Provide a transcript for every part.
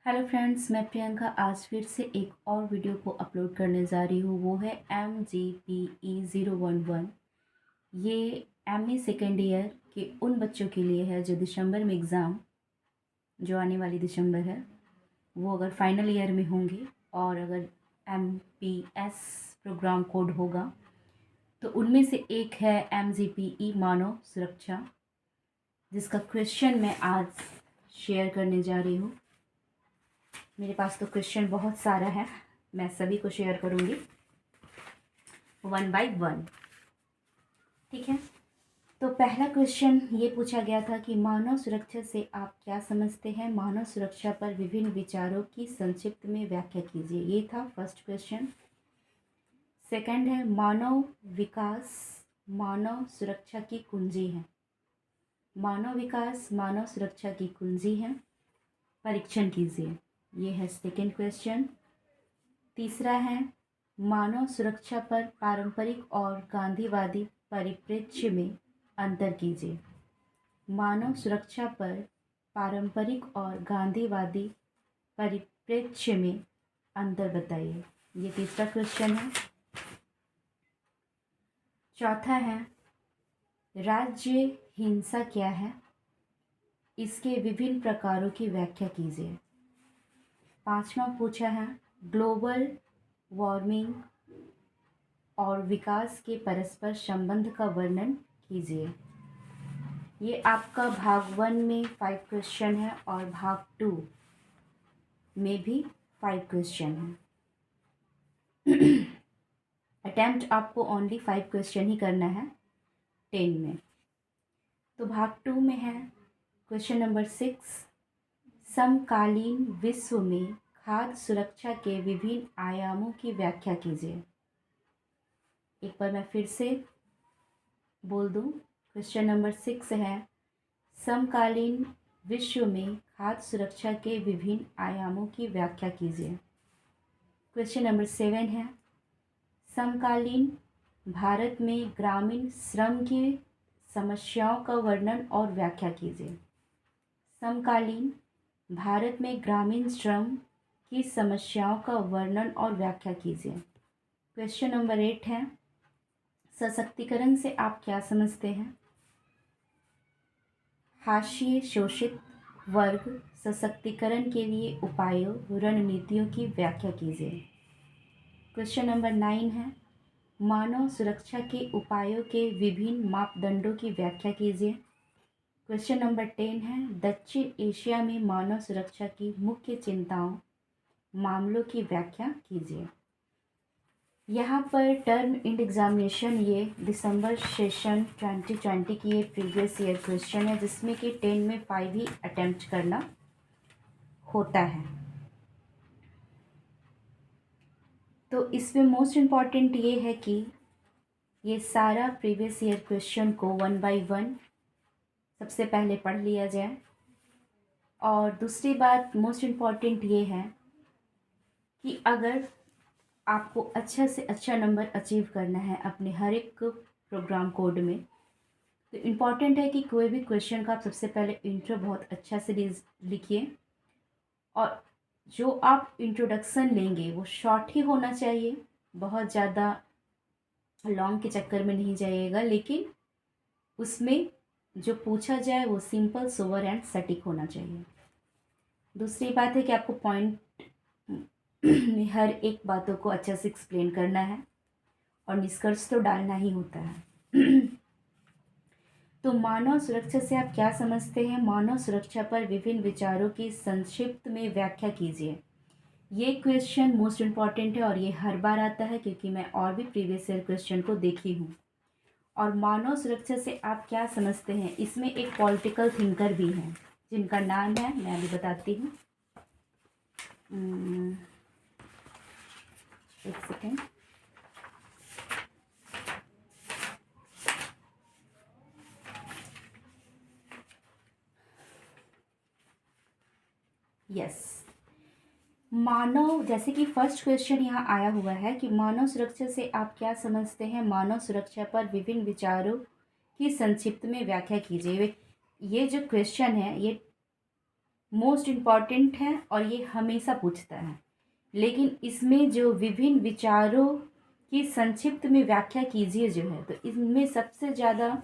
Hello friends, मैं प्रियंका आज फिर से एक और वीडियो को अपलोड करने जा रही हूँ। वो है MGPE 011। ये ME सेकेंड ईयर के उन बच्चों के लिए है जो दिसंबर में एग्ज़ाम, जो आने वाली दिसंबर है, वो अगर फाइनल ईयर में होंगे और अगर MPS प्रोग्राम कोड होगा तो उनमें से एक है MGPE मानव सुरक्षा, जिसका क्वेश्चन मैं आज शेयर करने जा रही हूँ। मेरे पास तो क्वेश्चन बहुत सारा है, मैं सभी को शेयर करूँगी 1 बाय 1। ठीक है, तो पहला क्वेश्चन ये पूछा गया था कि मानव सुरक्षा से आप क्या समझते हैं। मानव सुरक्षा पर विभिन्न विचारों की संक्षिप्त में व्याख्या कीजिए। ये था फर्स्ट क्वेश्चन। सेकंड है मानव विकास मानव सुरक्षा की कुंजी है। मानव विकास मानव सुरक्षा की कुंजी है, परीक्षण कीजिए। ये है सेकंड क्वेश्चन। तीसरा है मानव सुरक्षा पर पारंपरिक और गांधीवादी परिप्रेक्ष्य में अंतर कीजिए। मानव सुरक्षा पर पारंपरिक और गांधीवादी परिप्रेक्ष्य में अंतर बताइए। ये तीसरा क्वेश्चन है। चौथा है राज्य हिंसा क्या है, इसके विभिन्न प्रकारों की व्याख्या कीजिए। पांचवा पूछा है ग्लोबल वार्मिंग और विकास के परस्पर संबंध का वर्णन कीजिए। ये आपका भाग 1 में 5 क्वेश्चन है और भाग 2 में भी 5 क्वेश्चन है। अटेम्प्ट आपको ओनली 5 क्वेश्चन ही करना है 10 में। तो भाग 2 में है क्वेश्चन नंबर 6, समकालीन विश्व में खाद्य सुरक्षा के विभिन्न आयामों की व्याख्या कीजिए। एक बार मैं फिर से बोल दूं, क्वेश्चन नंबर 6 है समकालीन विश्व में खाद्य सुरक्षा के विभिन्न आयामों की व्याख्या कीजिए। क्वेश्चन नंबर 7 है समकालीन भारत में ग्रामीण श्रम की समस्याओं का वर्णन और व्याख्या कीजिए। समकालीन भारत में ग्रामीण श्रम की समस्याओं का वर्णन और व्याख्या कीजिए। क्वेश्चन नंबर 8 है सशक्तिकरण से आप क्या समझते हैं। हाशिए शोषित वर्ग सशक्तिकरण के लिए उपायों रणनीतियों की व्याख्या कीजिए। क्वेश्चन नंबर 9 है मानव सुरक्षा के उपायों के विभिन्न मापदंडों की व्याख्या कीजिए। क्वेश्चन नंबर 10 है दक्षिण एशिया में मानव सुरक्षा की मुख्य चिंताओं मामलों की व्याख्या कीजिए। यहाँ पर टर्म इंड एग्जामिनेशन ये दिसंबर सेशन 2020 की ये प्रीवियस ईयर क्वेश्चन है, जिसमें कि 10 में 5 ही अटेम्प्ट करना होता है। तो इसमें मोस्ट इम्पॉर्टेंट ये है कि ये सारा प्रीवियस ईयर क्वेश्चन को 1 बाय 1 सबसे पहले पढ़ लिया जाए। और दूसरी बात मोस्ट इम्पॉर्टेंट ये है कि अगर आपको अच्छा से अच्छा नंबर अचीव करना है अपने हर एक प्रोग्राम कोड में, तो इम्पॉर्टेंट है कि कोई भी क्वेश्चन का आप सबसे पहले इंट्रो बहुत अच्छा से लिखिए और जो आप इंट्रोडक्शन लेंगे वो शॉर्ट ही होना चाहिए, बहुत ज़्यादा लॉन्ग के चक्कर में नहीं जाइएगा, लेकिन उसमें जो पूछा जाए वो सिंपल सोवर एंड सटीक होना चाहिए। दूसरी बात है कि आपको पॉइंट में हर एक बातों को अच्छे से एक्सप्लेन करना है और निष्कर्ष तो डालना ही होता है। तो मानव सुरक्षा से आप क्या समझते हैं। मानव सुरक्षा पर विभिन्न विचारों की संक्षिप्त में व्याख्या कीजिए। ये क्वेश्चन मोस्ट इम्पॉर्टेंट है और ये हर बार आता है क्योंकि मैं और भी प्रीवियस ईयर क्वेश्चन को देखी हूँ। और मानव सुरक्षा से आप क्या समझते हैं, इसमें एक पॉलिटिकल थिंकर भी हैं जिनका नाम है, मैं अभी बताती हूँ, एक सेकेंड। यस, मानव, जैसे कि फर्स्ट क्वेश्चन यहाँ आया हुआ है कि मानव सुरक्षा से आप क्या समझते हैं। मानव सुरक्षा पर विभिन्न विचारों की संक्षिप्त में व्याख्या कीजिए। ये जो क्वेश्चन है ये मोस्ट इम्पॉर्टेंट है और ये हमेशा पूछता है। लेकिन इसमें जो विभिन्न विचारों की संक्षिप्त में व्याख्या कीजिए जो है, तो इनमें सबसे ज़्यादा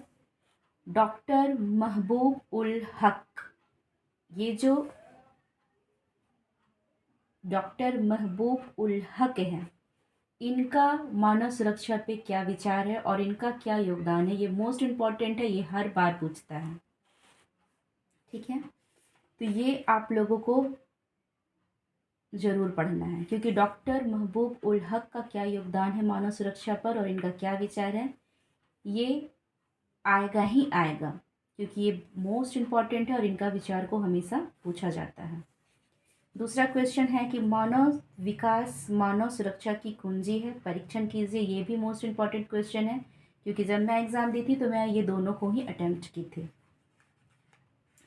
डॉक्टर महबूब उल हक, ये जो डॉक्टर महबूब उल हक हैं, इनका मानव सुरक्षा पे क्या विचार है और इनका क्या योगदान है, ये मोस्ट इम्पॉर्टेंट है, ये हर बार पूछता है। ठीक है, तो ये आप लोगों को ज़रूर पढ़ना है, क्योंकि डॉक्टर महबूब उल हक का क्या योगदान है मानव सुरक्षा पर और इनका क्या विचार है, ये आएगा ही आएगा, क्योंकि ये मोस्ट इम्पॉर्टेंट है और इनका विचार को हमेशा पूछा जाता है। दूसरा क्वेश्चन है कि मानव विकास मानव सुरक्षा की कुंजी है, परीक्षण कीजिए। ये भी मोस्ट इम्पॉर्टेंट क्वेश्चन है, क्योंकि जब मैं एग्ज़ाम दी थी तो मैं ये दोनों को ही अटेम्प्ट की थी।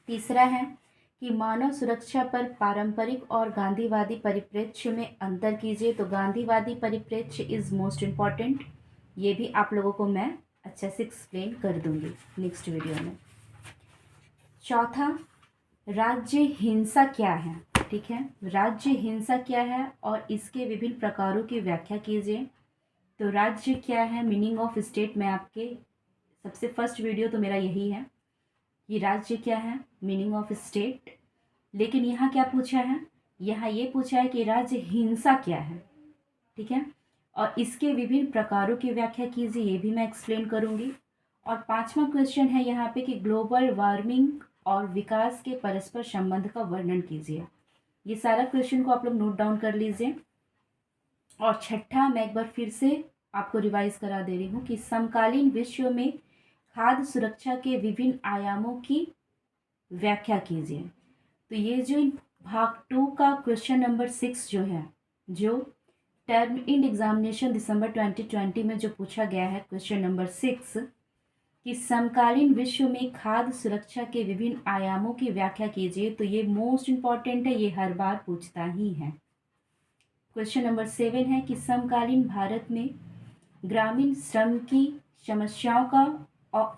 तीसरा है कि मानव सुरक्षा पर पारंपरिक और गांधीवादी परिप्रेक्ष्य में अंतर कीजिए। तो गांधीवादी परिप्रेक्ष्य इज़ मोस्ट इम्पॉर्टेंट, ये भी आप लोगों को मैं अच्छे से एक्सप्लेन कर दूंगी नेक्स्ट वीडियो में। चौथा, राज्य हिंसा क्या है। ठीक है, राज्य हिंसा क्या है और इसके विभिन्न प्रकारों की व्याख्या कीजिए। तो राज्य क्या है, मीनिंग ऑफ स्टेट, मैं आपके सबसे फर्स्ट वीडियो तो मेरा यही है कि राज्य क्या है, मीनिंग ऑफ स्टेट। लेकिन यहाँ क्या पूछा है, यहाँ ये पूछा है कि राज्य हिंसा क्या है। ठीक है, और इसके विभिन्न प्रकारों की व्याख्या कीजिए, ये भी मैं एक्सप्लेन करूँगी। और पांचवा क्वेश्चन है यहाँ पे कि ग्लोबल वार्मिंग और विकास के परस्पर संबंध का वर्णन कीजिए। ये सारा क्वेश्चन को आप लोग नोट डाउन कर लीजिए। और छठा, मैं एक बार फिर से आपको रिवाइज करा दे रही हूँ कि समकालीन विश्व में खाद्य सुरक्षा के विभिन्न आयामों की व्याख्या कीजिए। तो ये जो भाग 2 का क्वेश्चन नंबर 6 जो है, जो टर्म इंड एग्जामिनेशन दिसंबर 2020 में जो पूछा गया है क्वेश्चन नंबर 6 कि समकालीन विश्व में खाद्य सुरक्षा के विभिन्न आयामों की व्याख्या कीजिए, तो ये मोस्ट इम्पॉर्टेंट है, ये हर बार पूछता ही है। क्वेश्चन नंबर 7 है कि समकालीन भारत में ग्रामीण श्रम की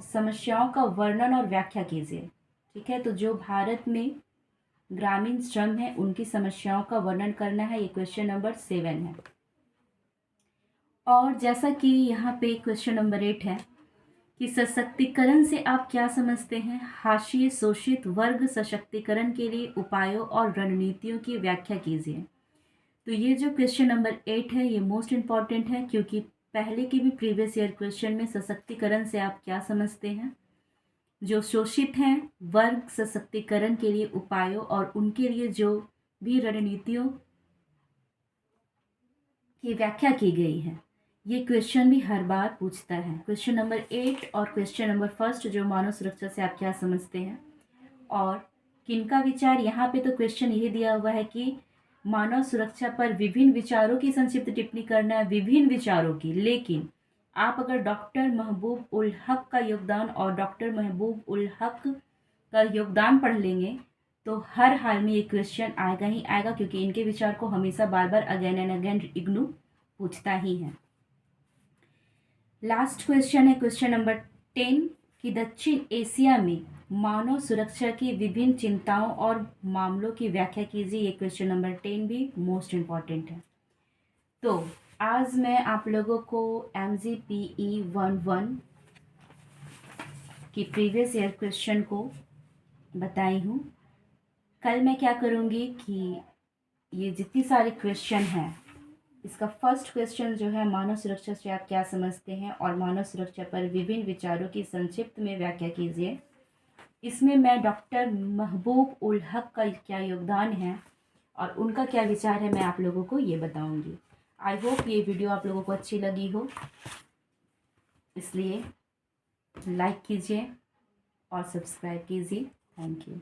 समस्याओं का वर्णन और व्याख्या कीजिए। ठीक है, तो जो भारत में ग्रामीण श्रम है उनकी समस्याओं का वर्णन करना है, ये क्वेश्चन नंबर 7 है। और जैसा कि यहाँ पे क्वेश्चन नंबर 8 है कि सशक्तिकरण से आप क्या समझते हैं, हाशिए शोषित वर्ग सशक्तिकरण के लिए उपायों और रणनीतियों की व्याख्या कीजिए। तो ये जो क्वेश्चन नंबर 8 है ये मोस्ट इम्पॉर्टेंट है, क्योंकि पहले के भी प्रीवियस ईयर क्वेश्चन में सशक्तिकरण से आप क्या समझते हैं, जो शोषित हैं वर्ग सशक्तिकरण के लिए उपायों और उनके लिए जो भी रणनीतियों की व्याख्या की गई है, ये क्वेश्चन भी हर बार पूछता है। क्वेश्चन नंबर 8 और क्वेश्चन नंबर 1 जो मानव सुरक्षा से आप क्या समझते हैं और किनका विचार, यहाँ पे तो क्वेश्चन यही दिया हुआ है कि मानव सुरक्षा पर विभिन्न विचारों की संक्षिप्त टिप्पणी करना है, विभिन्न विचारों की। लेकिन आप अगर डॉक्टर महबूब उल हक का योगदान और डॉक्टर महबूब उल हक का योगदान पढ़ लेंगे तो हर हाल में ये क्वेश्चन आएगा ही आएगा, क्योंकि इनके विचार को हमेशा बार बार अगेन एंड अगेन इग्नू पूछता ही है। लास्ट क्वेश्चन है क्वेश्चन नंबर 10 कि दक्षिण एशिया में मानव सुरक्षा की विभिन्न चिंताओं और मामलों की व्याख्या कीजिए। ये क्वेश्चन नंबर 10 भी मोस्ट इम्पॉर्टेंट है। तो आज मैं आप लोगों को MGPE 11 की प्रीवियस ईयर क्वेश्चन को बताई हूँ। कल मैं क्या करूँगी कि ये जितनी सारे क्वेश्चन हैं, इसका फर्स्ट क्वेश्चन जो है मानव सुरक्षा से आप क्या समझते हैं और मानव सुरक्षा पर विभिन्न विचारों की संक्षिप्त में व्याख्या कीजिए, इसमें मैं डॉक्टर महबूब उल हक का क्या योगदान है और उनका क्या विचार है मैं आप लोगों को ये बताऊंगी। आई होप ये वीडियो आप लोगों को अच्छी लगी हो, इसलिए लाइक कीजिए और सब्सक्राइब कीजिए। Thank you.